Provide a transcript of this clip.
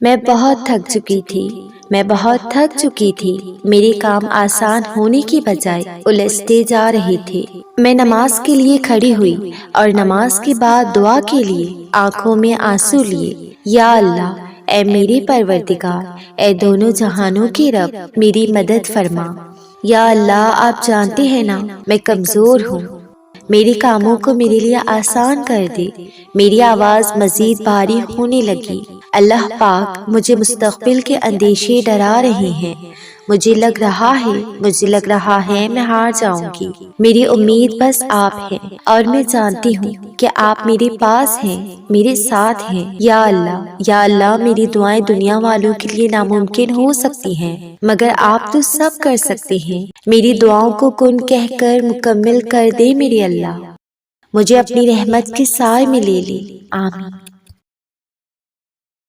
मैं बहुत थक चुकी थी। मैं बहुत थक चुकी थी। मेरे काम आसान होने की बजाय उलझते जा रहे थे। मैं नमाज के लिए खड़ी हुई और नमाज के बाद दुआ के लिए आंखों में आंसू लिए। या अल्लाह, ए मेरे परवरदिगार, ए दोनों जहानों के रब, मेरी मदद फरमा। या अल्लाह, आप जानते हैं ना मैं कमज़ोर हूँ। मेरे कामों को मेरे लिए आसान कर दे। मेरी आवाज़ मज़ीद भारी होने लगी। अल्लाह पाक, मुझे मुस्तक़बिल के अंदेशे डरा रहे हैं। मुझे लग रहा है मैं हार जाऊंगी। मेरी उम्मीद बस आप हैं और मैं जानती हूँ कि आप मेरे पास हैं, मेरे साथ हैं। या अल्लाह, मेरी दुआएं दुनिया वालों के लिए नामुमकिन हो सकती हैं, मगर आप तो सब कर सकते हैं। मेरी दुआओं को कुन कहकर मुकम्मिल कर दे मेरे अल्लाह। मुझे अपनी रहमत के साए में ले ले। आमीन।